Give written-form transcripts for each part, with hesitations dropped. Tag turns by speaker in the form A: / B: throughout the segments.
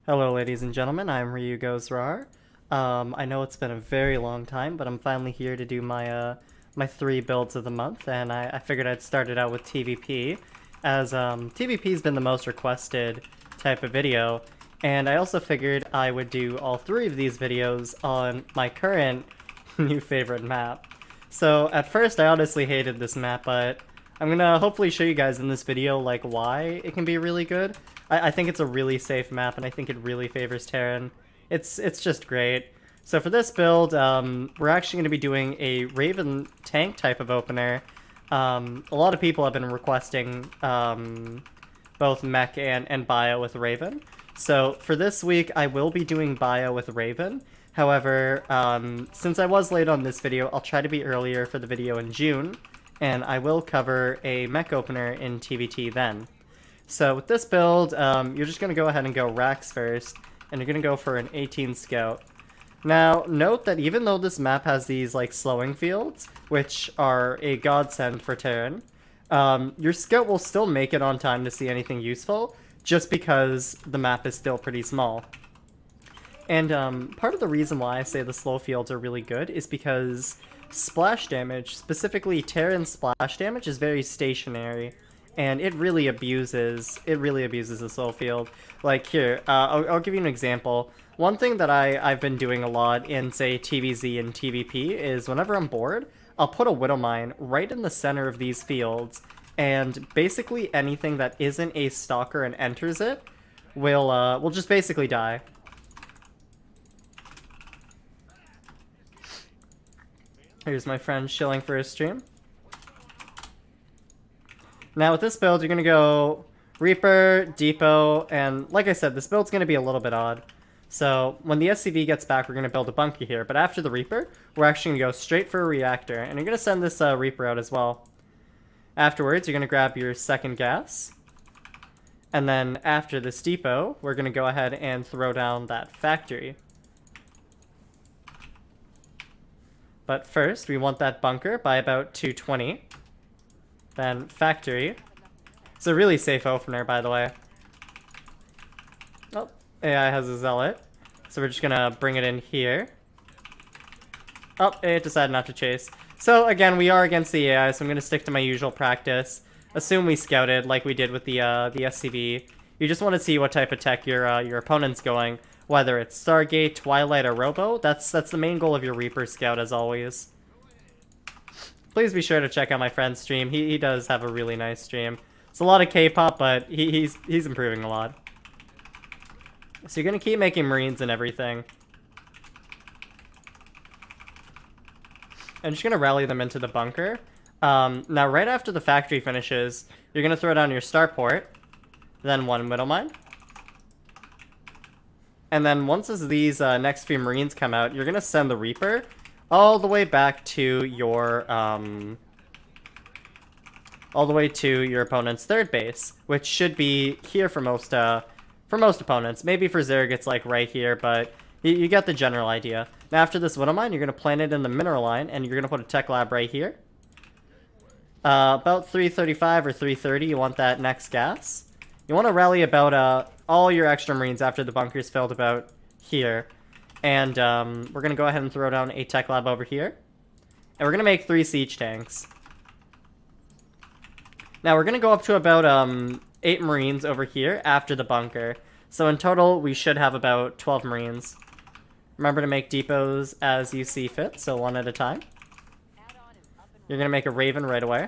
A: Hello, ladies and gentlemen. I'm Ryu Goes Rar. I know it's been a very long time, but I'm finally here to do my 3 builds of the month, and I figured I'd start it out with TvP, as TvP's been the most requested type of video, and I also figured I would do all 3 of these videos on my current new favorite map. So at first, I honestly hated this map, but I'm gonna hopefully show you guys in this video like why it can be really good. I think it's a really safe map, and I think it really favors Terran. It's just great. So for this build, we're actually going to be doing a Raven tank type of opener. A lot of people have been requesting both mech and bio with Raven. So for this week, I will be doing bio with Raven. However, since I was late on this video, I'll try to be earlier for the video in June, and I will cover a mech opener in TVT then. So with this build, you're just going to go ahead and go Rax first, and you're going to go for an 18 Scout. Now, note that even though this map has these like slowing fields, which are a godsend for Terran, your Scout will still make it on time to see anything useful, just because the map is still pretty small. And part of the reason why I say the slow fields are really good is because splash damage, specifically Terran splash damage, is very stationary. And it really abuses the slow field. Like here, I'll give you an example. One thing that I've been doing a lot in, say, TVZ and TVP is whenever I'm bored, I'll put a Widow Mine right in the center of these fields, and basically anything that isn't a stalker and enters it will just basically die. Here's my friend shilling for his stream. Now with this build, you're going to go Reaper, Depot, and like I said, this build's going to be a little bit odd. So when the SCV gets back, we're going to build a bunker here. But after the Reaper, we're actually going to go straight for a reactor. And you're going to send this Reaper out as well. Afterwards, you're going to grab your second gas. And then after this depot, we're going to go ahead and throw down that factory. But first, we want that bunker by about 220. Then factory. It's a really safe opener, by the way. Oh, AI has a zealot. So we're just gonna bring it in here. Oh, it decided not to chase. So again, we are against the AI, so I'm gonna stick to my usual practice. Assume we scouted like we did with the SCV. You just want to see what type of tech your opponent's going, whether it's Stargate, Twilight, or Robo. That's the main goal of your Reaper scout, as always. Please be sure to check out my friend's stream. He does have a really nice stream. It's a lot of K-pop, but he's improving a lot. So you're gonna keep making Marines and everything. I'm just gonna rally them into the bunker. Now right after the factory finishes, you're gonna throw down your starport, then 1 Widow Mine. And then once these next few Marines come out, you're gonna send the Reaper all the way back to your opponent's third base, which should be here for most opponents. Maybe for Zerg it's like right here, but you get the general idea. Now after this Widow Mine, you're gonna plant it in the mineral line, and you're gonna put a tech lab right here. About 335 or 330, you want that next gas. You want to rally about all your extra Marines after the bunker's filled about here. And we're going to go ahead and throw down a tech lab over here. And we're going to make 3 siege tanks. Now we're going to go up to about 8 Marines over here after the bunker. So in total, we should have about 12 Marines. Remember to make depots as you see fit, so 1 at a time. You're going to make a Raven right away.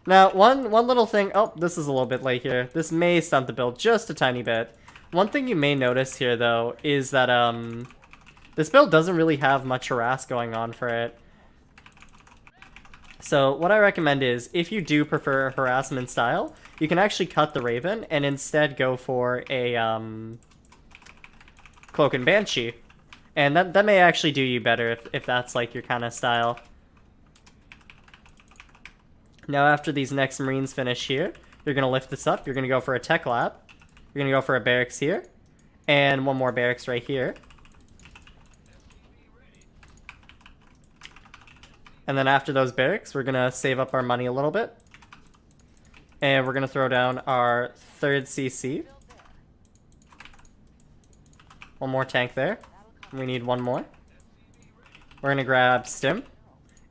A: Now, one little thing... Oh, this is a little bit late here. This may stunt the build just a tiny bit. One thing you may notice here, though, is that this build doesn't really have much harass going on for it. So what I recommend is, if you do prefer harassment style, you can actually cut the Raven and instead go for a Cloak and Banshee. And that may actually do you better if that's like your kind of style. Now after these next Marines finish here, you're going to lift this up. You're going to go for a tech lab. You're going to go for a barracks here. And 1 more barracks right here. And then after those barracks, we're going to save up our money a little bit. And we're going to throw down our 3rd CC. One more tank there. We need one more. We're going to grab Stim.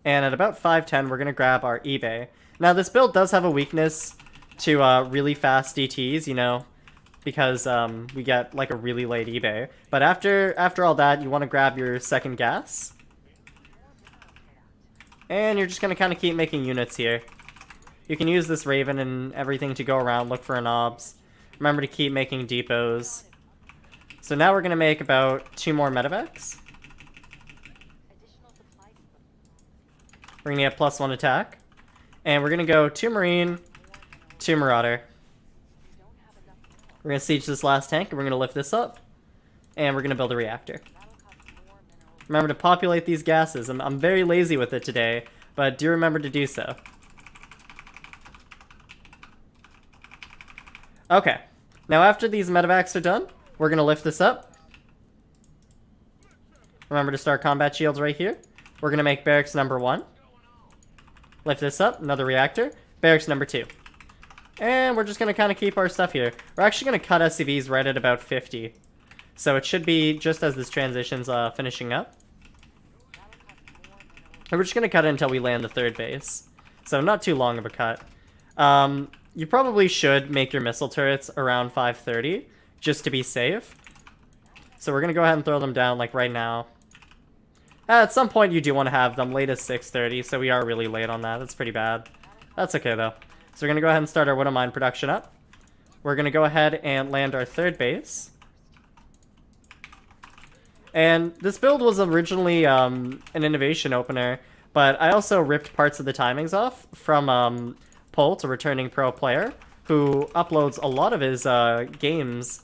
A: And at about 510, we're going to grab our eBay. Now, this build does have a weakness to really fast DTs, you know, because we get like a really late eBay. But after all that, you want to grab your second gas. And you're just going to kind of keep making units here. You can use this Raven and everything to go around, look for knobs. Remember to keep making depots. So now we're going to make about 2 more medevacs. We're going to get +1 attack. And we're going to go 2 Marine, 2 Marauder. We're going to siege this last tank, and we're going to lift this up. And we're going to build a reactor. Remember to populate these gases. I'm very lazy with it today, but do remember to do so. Okay. Now after these medevacs are done, we're going to lift this up. Remember to start combat shields right here. We're going to make barracks number 1. Lift this up, another reactor. Barracks number 2. And we're just going to kind of keep our stuff here. We're actually going to cut SCVs right at about 50. So it should be just as this transition's finishing up. And we're just going to cut it until we land the 3rd base. So not too long of a cut. You probably should make your missile turrets around 530, just to be safe. So we're going to go ahead and throw them down like right now. At some point you do want to have them, latest 630, so we are really late on that. That's pretty bad. That's okay though. So we're going to go ahead and start our Widow Mine production up. We're going to go ahead and land our 3rd base. And this build was originally an innovation opener, but I also ripped parts of the timings off from Polt, a returning pro player, who uploads a lot of his games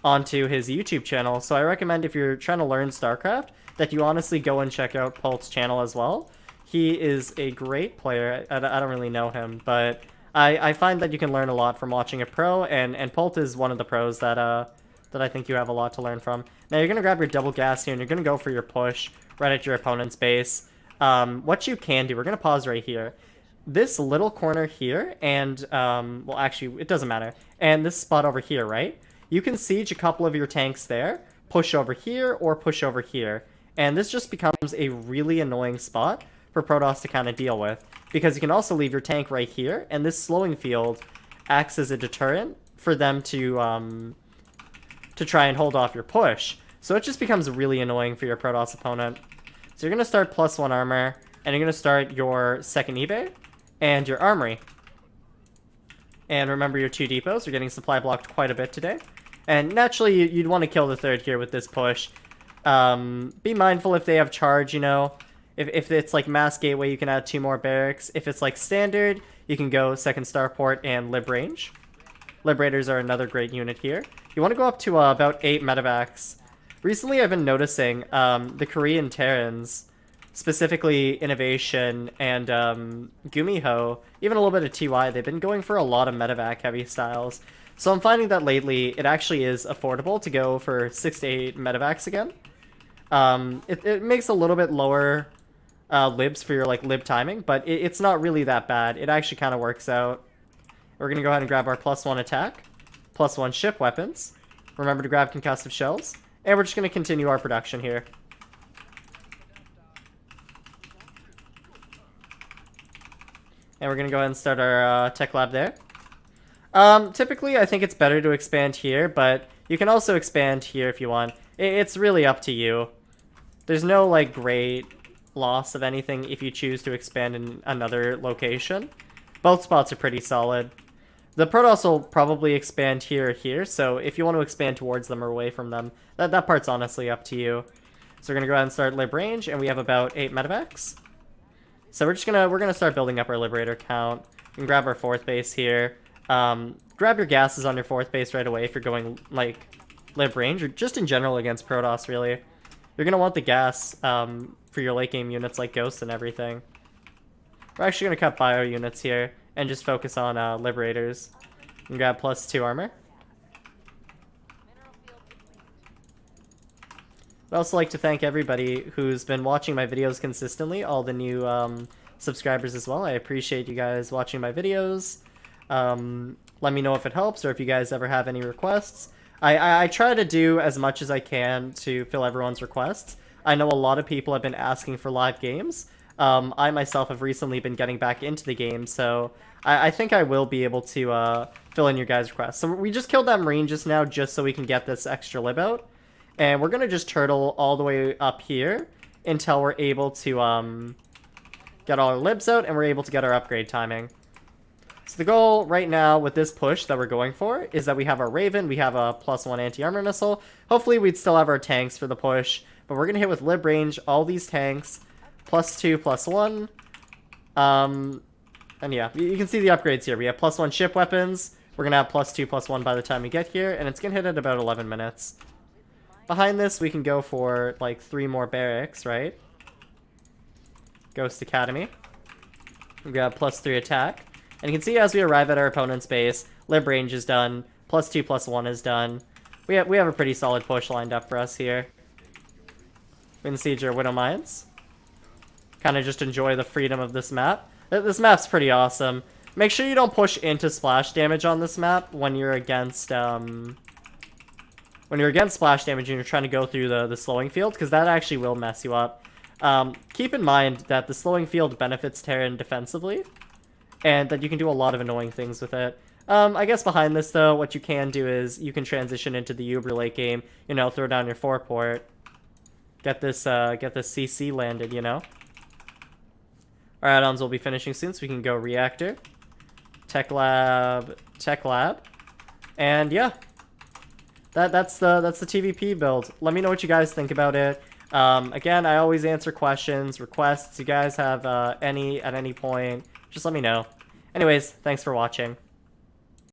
A: onto his YouTube channel. So I recommend if you're trying to learn StarCraft, that you honestly go and check out Polt's channel as well. He is a great player. I don't really know him, but I find that you can learn a lot from watching a pro, and Polt is one of the pros that I think you have a lot to learn from. Now you're going to grab your double gas here, and you're going to go for your push right at your opponent's base. What you can do, we're going to pause right here. This little corner here, and, well actually, it doesn't matter, and this spot over here, right? You can siege a couple of your tanks there, push over here, or push over here. And this just becomes a really annoying spot for Protoss to kind of deal with, because you can also leave your tank right here, and this slowing field acts as a deterrent for them to try and hold off your push. So it just becomes really annoying for your Protoss opponent. So you're going to start +1 armor, and you're going to start your 2nd eBay, and your armory. And remember your 2 depots, you're getting supply blocked quite a bit today. And naturally, you'd want to kill the 3rd here with this push. Be mindful if they have charge, you know. If it's like mass gateway, you can add 2 more barracks. If it's like standard, you can go 2nd starport and lib range. Liberators are another great unit here. You want to go up to about 8 medevacs. Recently, I've been noticing the Korean Terrans, specifically Innovation and Gumiho, even a little bit of TY, they've been going for a lot of medevac heavy styles. So I'm finding that lately it actually is affordable to go for 6 to 8 medevacs again. It makes a little bit lower libs for your like lib timing, but it's not really that bad. It actually kind of works out. We're going to go ahead and grab our +1 attack, +1 ship weapons. Remember to grab concussive shells. And we're just going to continue our production here. And we're going to go ahead and start our tech lab there. Typically, I think it's better to expand here, but you can also expand here if you want. It's really up to you. There's no, like, great loss of anything if you choose to expand in another location. Both spots are pretty solid. The Protoss will probably expand here or here, so if you want to expand towards them or away from them, that part's honestly up to you. So we're going to go ahead and start lib range, and we have about 8 medevacs. So we're gonna start building up our liberator count. You can grab our 4th base here. Grab your gases on your 4th base right away if you're going, like, lib range, or just in general against Protoss, really. You're going to want the gas for your late game units like Ghost and everything. We're actually going to cut bio units here and just focus on liberators. And grab +2 armor. I'd also like to thank everybody who's been watching my videos consistently, all the new subscribers as well. I appreciate you guys watching my videos. Let me know if it helps or if you guys ever have any requests. I try to do as much as I can to fill everyone's requests. I know a lot of people have been asking for live games. I myself have recently been getting back into the game, so I think I will be able to fill in your guys' requests. So we just killed that marine just now just so we can get this extra lib out. And we're going to just turtle all the way up here until we're able to get all our libs out and we're able to get our upgrade timing. So the goal right now with this push that we're going for is that we have our Raven, we have a +1 anti-armor missile. Hopefully we'd still have our tanks for the push, but we're going to hit with lib range all these tanks, +2, +1. And yeah, you can see the upgrades here. We have +1 ship weapons, we're going to have +2, +1 by the time we get here, and it's going to hit at about 11 minutes. Behind this, we can go for, like, 3 more barracks, right? Ghost Academy. We got +3 attack. And you can see as we arrive at our opponent's base, lib range is done, +2, +1 is done. We have a pretty solid push lined up for us here. We can siege our Widow Mines. Kind of just enjoy the freedom of this map. This map's pretty awesome. Make sure you don't push into splash damage on this map when you're against, splash damage and you're trying to go through the slowing field, because that actually will mess you up. Keep in mind that the slowing field benefits Terran defensively, and that you can do a lot of annoying things with it. I guess behind this, though, what you can do is you can transition into the Uber late game, you know, throw down your 4-port, get this CC landed, you know? Our add-ons will be finishing soon, so we can go Reactor, Tech Lab, and yeah. That's the TvP build. Let me know what you guys think about it. Again, I always answer questions, requests. You guys have any at any point, just let me know. Anyways, thanks for watching.